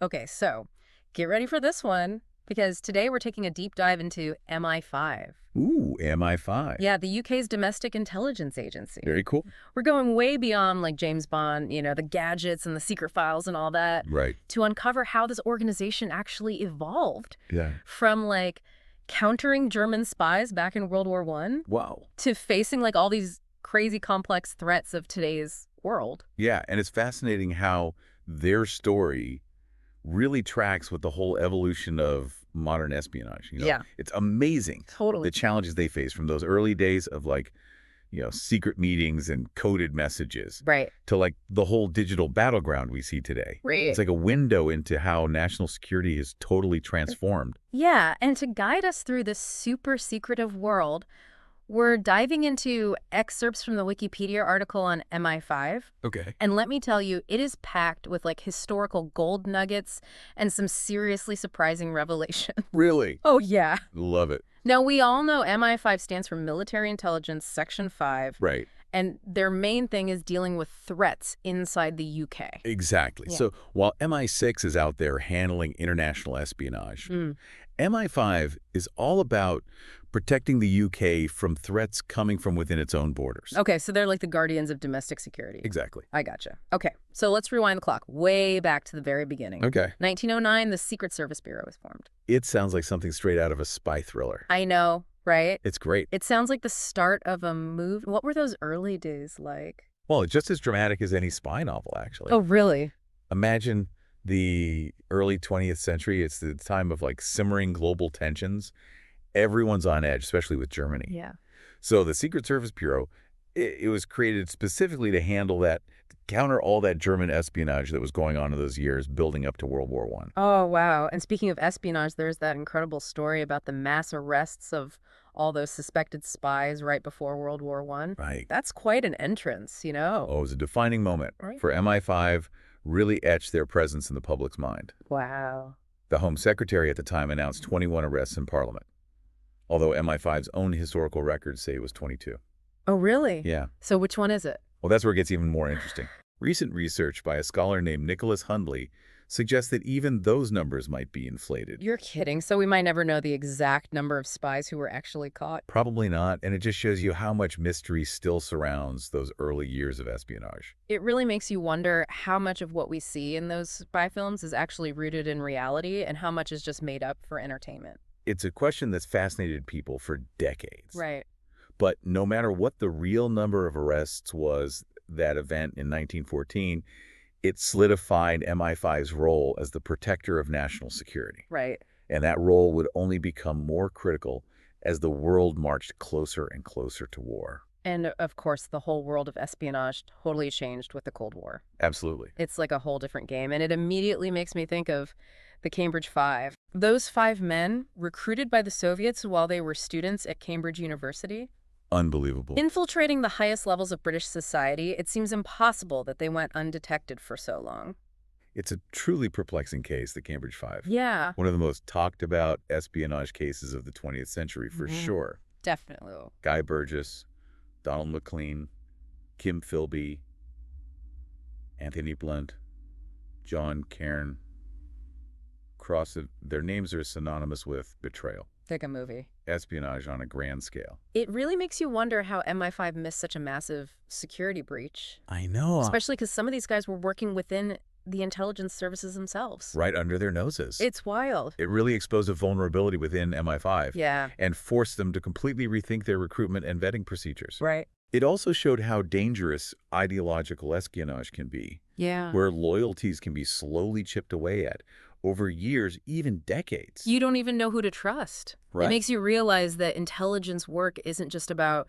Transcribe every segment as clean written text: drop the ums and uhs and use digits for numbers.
Okay, so get ready for this one because today we're taking a deep dive into MI5. Ooh, MI5. Yeah, the UK's domestic intelligence agency. Very cool. We're going way beyond like James Bond, the gadgets and the secret files and all that Right. to uncover how this organization actually evolved Yeah. from like countering German spies back in World War One Wow. to facing like all these crazy complex threats of today's world. Yeah, and it's fascinating how their story really tracks with the whole evolution of modern espionage. Yeah. It's amazing Totally. the challenges they face from those early days of secret meetings and coded messages Right. to like the whole digital battleground we see today. Right. It's like a window into how national security is totally transformed. Yeah, and to guide us through this super secretive world, we're diving into excerpts from the Wikipedia article on MI5. Okay. And let me tell you, it is packed with like historical gold nuggets and some seriously surprising revelations. Really? Oh, yeah. Love it. Now, we all know MI5 stands for Military Intelligence Section 5, Right. and their main thing is dealing with threats inside the UK. Exactly. Yeah. So while MI6 is out there handling international espionage, Mm. MI5 is all about protecting the UK from threats coming from within its own borders. Okay, so they're like the guardians of domestic security. Exactly. I gotcha. Okay, so let's rewind the clock way back to the very beginning. Okay. 1909, the Secret Service Bureau was formed. It sounds like something straight out of a spy thriller. I know, right? It's great. It sounds like the start of a movie. What were those early days like? Well, it's just as dramatic as any spy novel, actually. Oh, really? Imagine the early 20th century. It's the time of like simmering global tensions. Everyone's on edge, especially with Germany. Yeah. So the Secret Service Bureau, it was created specifically to handle that, to counter all that German espionage that was going on in those years building up to World War I. Oh, wow. And speaking of espionage, there's that incredible story about the mass arrests of all those suspected spies right before World War One. Right. That's quite an entrance, Oh, it was a defining moment Right. for MI5, really etched their presence in the public's mind. Wow. The Home Secretary at the time announced 21 arrests in Parliament, although MI5's own historical records say it was 22. Oh, really? Yeah. So which one is it? Well, that's where it gets even more interesting. Recent research by a scholar named Nicholas Hundley suggests that even those numbers might be inflated. You're kidding. So we might never know the exact number of spies who were actually caught. Probably not, and it just shows you how much mystery still surrounds those early years of espionage. It really makes you wonder how much of what we see in those spy films is actually rooted in reality and how much is just made up for entertainment. It's a question that's fascinated people for decades. Right. But no matter what the real number of arrests was that event in 1914, it solidified MI5's role as the protector of national security. Right. And that role would only become more critical as the world marched closer and closer to war. And of course, the whole world of espionage totally changed with the Cold War. Absolutely. It's like a whole different game. And it immediately makes me think of the Cambridge Five. Those 5 men recruited by the Soviets while they were students at Cambridge University. Unbelievable. Infiltrating the highest levels of British society, it seems impossible that they went undetected for so long. It's a truly perplexing case, the Cambridge Five. Yeah, One of the most talked about espionage cases of the 20th century, for sure. definitely. Guy Burgess, Donald McLean, Kim Philby, Anthony Blunt, John Cairn. Their names are synonymous with betrayal, Like a movie. espionage on a grand scale. It really makes you wonder how MI5 missed such a massive security breach, I know. especially because some of these guys were working within the intelligence services themselves. Right under their noses. It's wild. It really exposed a vulnerability within MI5 Yeah, and forced them to completely rethink their recruitment and vetting procedures. right. It also showed how dangerous ideological espionage can be, Yeah. where loyalties can be slowly chipped away at over years, even decades. You don't even know who to trust. Right. It makes you realize that intelligence work isn't just about,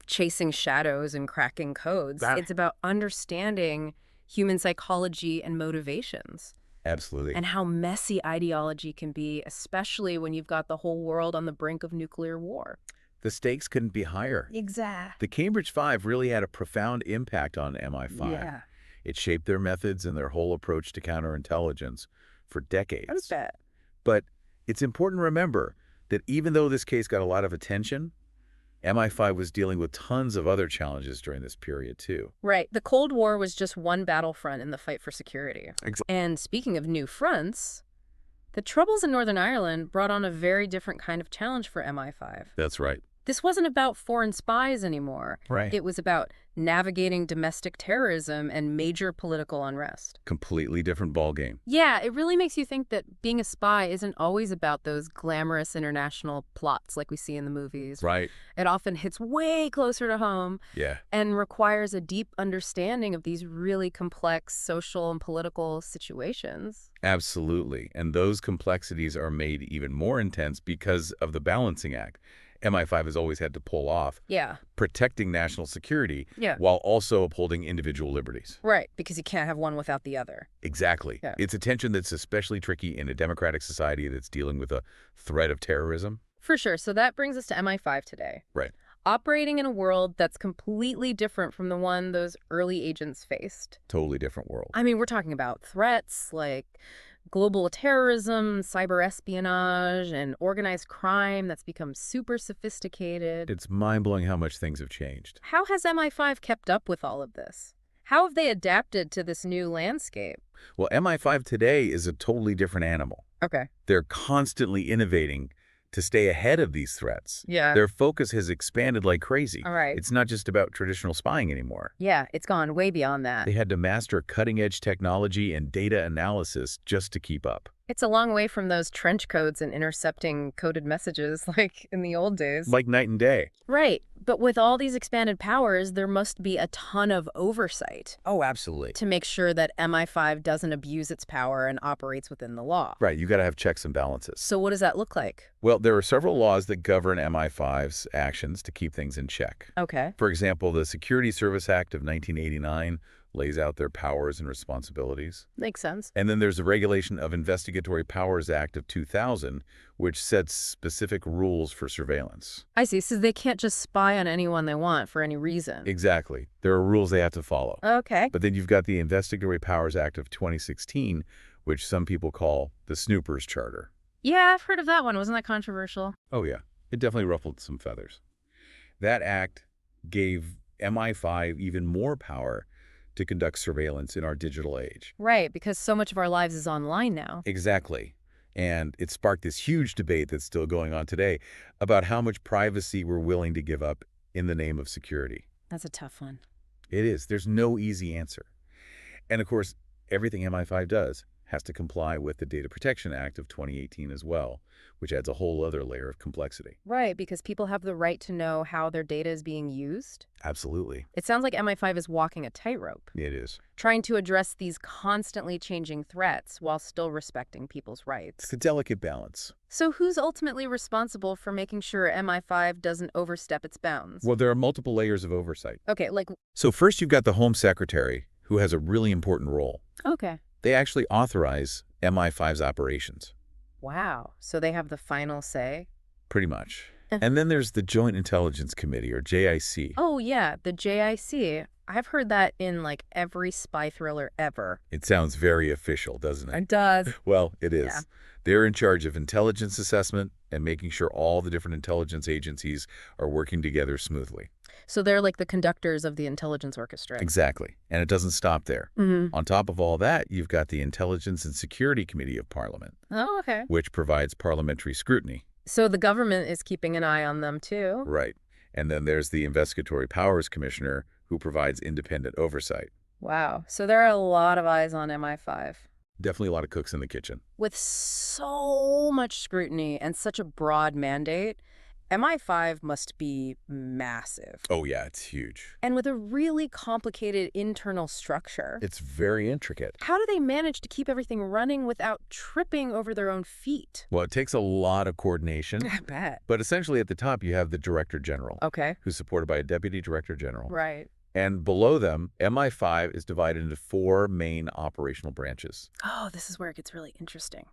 chasing shadows and cracking codes. It's about understanding human psychology and motivations Absolutely. and how messy ideology can be, especially when you've got the whole world on the brink of nuclear war. The stakes couldn't be higher. Exactly. The Cambridge Five really had a profound impact on MI5. Yeah. It shaped their methods and their whole approach to counterintelligence for decades. I bet. But it's important to remember that even though this case got a lot of attention, MI5 was dealing with tons of other challenges during this period, too. Right. The Cold War was just one battlefront in the fight for security. Exactly. And speaking of new fronts, the troubles in Northern Ireland brought on a very different kind of challenge for MI5. That's right. This wasn't about foreign spies anymore. Right. It was about navigating domestic terrorism and major political unrest. Completely different ballgame. Yeah, it really makes you think that being a spy isn't always about those glamorous international plots like we see in the movies. Right. It often hits way closer to home. Yeah. And requires a deep understanding of these really complex social and political situations. Absolutely. And those complexities are made even more intense because of the balancing act MI5 has always had to pull off. Yeah. Protecting national security Yeah. while also upholding individual liberties. Right, because you can't have one without the other. Exactly. Yeah. It's a tension that's especially tricky in a democratic society that's dealing with a threat of terrorism. For sure. So that brings us to MI5 today. Right. Operating in a world that's completely different from the one those early agents faced. Totally different world. I mean, we're talking about threats like global terrorism, cyber espionage, and organized crime that's become super sophisticated. It's mind-blowing how much things have changed. How has MI5 kept up with all of this? How have they adapted to this new landscape? Well, MI5 today is a totally different animal. Okay. They're constantly innovating to stay ahead of these threats. Yeah. Their focus has expanded like crazy. All right. It's not just about traditional spying anymore. Yeah, it's gone way beyond that. They had to master cutting-edge technology and data analysis just to keep up. It's a long way from those trench codes and intercepting coded messages like in the old days. Like night and day. Right. But with all these expanded powers, there must be a ton of oversight Oh, absolutely. to make sure that MI5 doesn't abuse its power and operates within the law. Right, you got to have checks and balances. So what does that look like? Well, there are several laws that govern MI5's actions to keep things in check. Okay. For example, the Security Service Act of 1989 lays out their powers and responsibilities. Makes sense. And then there's the Regulation of Investigatory Powers Act of 2000, which sets specific rules for surveillance. I see. So they can't just spy on anyone they want for any reason. Exactly. There are rules they have to follow. Okay. But then you've got the Investigatory Powers Act of 2016, which some people call the Snoopers Charter. Yeah, I've heard of that one. Wasn't that controversial? Oh, yeah. It definitely ruffled some feathers. That act gave MI5 even more power to conduct surveillance in our digital age. Right, because so much of our lives is online now. Exactly. And it sparked this huge debate that's still going on today about how much privacy we're willing to give up in the name of security. That's a tough one. It is. There's no easy answer. And of course, everything MI5 does has to comply with the Data Protection Act of 2018 as well, which adds a whole other layer of complexity. Right, because people have the right to know how their data is being used. Absolutely. It sounds like MI5 is walking a tightrope, It is. trying to address these constantly changing threats while still respecting people's rights. It's a delicate balance. So who's ultimately responsible for making sure MI5 doesn't overstep its bounds? Well, there are multiple layers of oversight. Okay, like, So first you've got the Home Secretary, who has a really important role. okay. They actually authorize MI5's operations. Wow. So they have the final say? Pretty much. And then there's the Joint Intelligence Committee, or JIC. Oh, yeah, the JIC. I've heard that in, like, every spy thriller ever. It sounds very official, doesn't it? It does. Well, it is. Yeah. They're in charge of intelligence assessment and making sure all the different intelligence agencies are working together smoothly. So they're like the conductors of the intelligence orchestra. Exactly. And it doesn't stop there. Mm-hmm. On top of all that, you've got the Intelligence and Security Committee of Parliament, Oh, okay. which provides parliamentary scrutiny. So the government is keeping an eye on them, too? Right. And then there's the Investigatory Powers Commissioner, who provides independent oversight. Wow. So there are a lot of eyes on MI5. Definitely a lot of cooks in the kitchen. With so much scrutiny and such a broad mandate, MI5 must be massive. Oh, yeah, it's huge. And with a really complicated internal structure. It's very intricate. How do they manage to keep everything running without tripping over their own feet? Well, it takes a lot of coordination. I bet. But essentially at the top, you have the Director General, Okay. who's supported by a Deputy Director General. Right. And below them, MI5 is divided into 4 main operational branches. Oh, this is where it gets really interesting.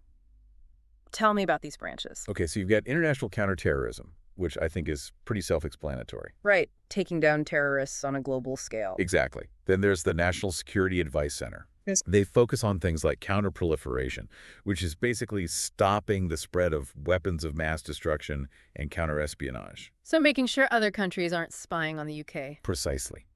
Tell me about these branches. Okay, so you've got international counterterrorism, which I think is pretty self-explanatory. Right. Taking down terrorists on a global scale. Exactly. Then there's the National Security Advice Center. Yes. They focus on things like counterproliferation, which is basically stopping the spread of weapons of mass destruction, and counter-espionage. So making sure other countries aren't spying on the UK. Precisely.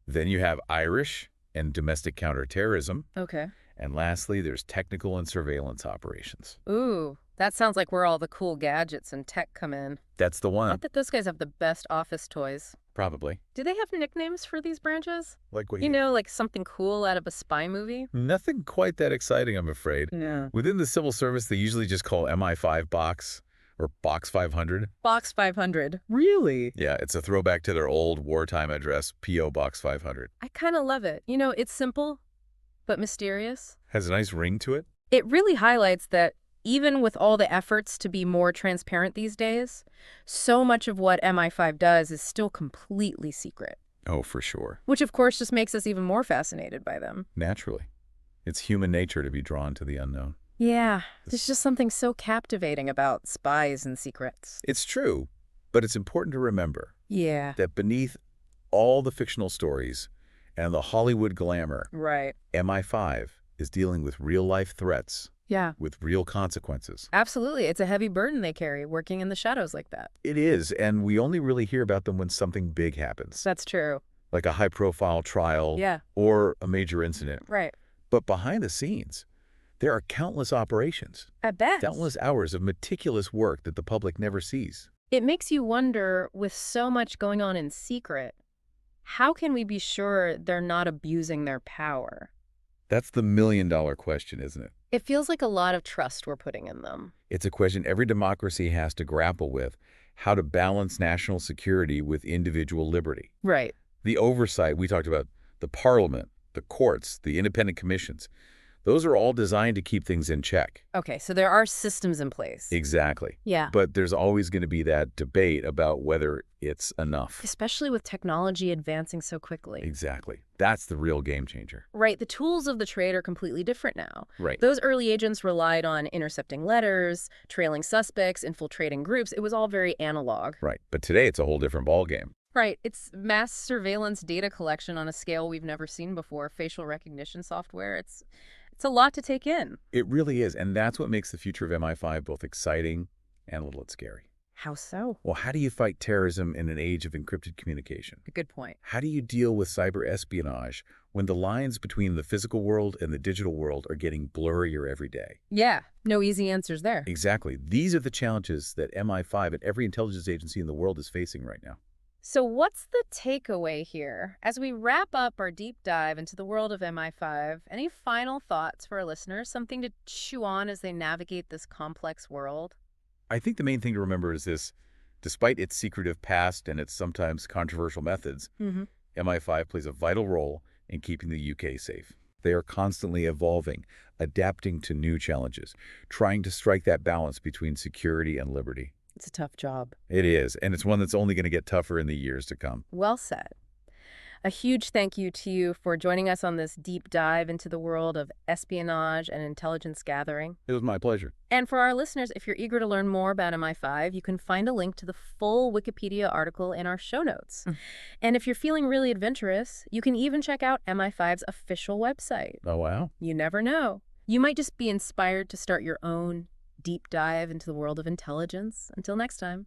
Then you have Irish and domestic counterterrorism. Okay. And lastly, there's technical and surveillance operations. Ooh, that sounds like where all the cool gadgets and tech come in. That's the I one. bet those guys have the best office toys. Probably. Do they have nicknames for these branches? Like what You know, like something cool out of a spy movie? Nothing quite that exciting, I'm afraid. Yeah. Within the civil service, they usually just call MI5 Box or Box 500. Box 500. Really? Yeah, it's a throwback to their old wartime address, P.O. Box 500. I kind of love it. You know, it's simple, but mysterious. Has a nice ring to it. It really highlights that even with all the efforts to be more transparent these days, so much of what MI5 does is still completely secret. Oh, for sure. Which, of course, just makes us even more fascinated by them. Naturally. It's human nature to be drawn to the unknown. Yeah, there's just something so captivating about spies and secrets. It's true, but it's important to remember Yeah. that beneath all the fictional stories and the Hollywood glamour, Right. MI5 is dealing with real-life threats Yeah. with real consequences. Absolutely. It's a heavy burden they carry, working in the shadows like that. It is, and we only really hear about them when something big happens, That's true. like a high-profile trial Yeah. or a major incident. Right. But behind the scenes, there are countless operations, I bet. countless hours of meticulous work that the public never sees. It makes you wonder, with so much going on in secret, how can we be sure they're not abusing their power? That's the million-dollar question, isn't it? It feels like a lot of trust we're putting in them. It's a question every democracy has to grapple with, how to balance national security with individual liberty. Right. The oversight, we talked about the parliament, the courts, the independent commissions, those are all designed to keep things in check. Okay, so there are systems in place. Exactly. Yeah. But there's always going to be that debate about whether it's enough. Especially with technology advancing so quickly. Exactly. That's the real game changer. Right, the tools of the trade are completely different now. Right. Those early agents relied on intercepting letters, trailing suspects, infiltrating groups. It was all very analog. Right. But today it's a whole different ballgame. Right, it's mass surveillance data collection on a scale we've never seen before, facial recognition software. It's a lot to take in. It really is. And that's what makes the future of MI5 both exciting and a little scary. How so? Well, how do you fight terrorism in an age of encrypted communication? A good point. How do you deal with cyber espionage when the lines between the physical world and the digital world are getting blurrier every day? Yeah, no easy answers there. Exactly. These are the challenges that MI5 and every intelligence agency in the world is facing right now. So what's the takeaway here? As we wrap up our deep dive into the world of MI5, any final thoughts for our listeners? Something to chew on as they navigate this complex world? I think the main thing to remember is this: despite its secretive past and its sometimes controversial methods, MI5 plays a vital role in keeping the UK safe. They are constantly evolving, adapting to new challenges, trying to strike that balance between security and liberty. It's a tough job. It is, and it's one that's only going to get tougher in the years to come. Well said. A huge thank you to you for joining us on this deep dive into the world of espionage and intelligence gathering. It was my pleasure. And for our listeners, if you're eager to learn more about MI5, you can find a link to the full Wikipedia article in our show notes. And if you're feeling really adventurous, you can even check out MI5's official website. Oh, wow. You never know. You might just be inspired to start your own deep dive into the world of intelligence. Until next time.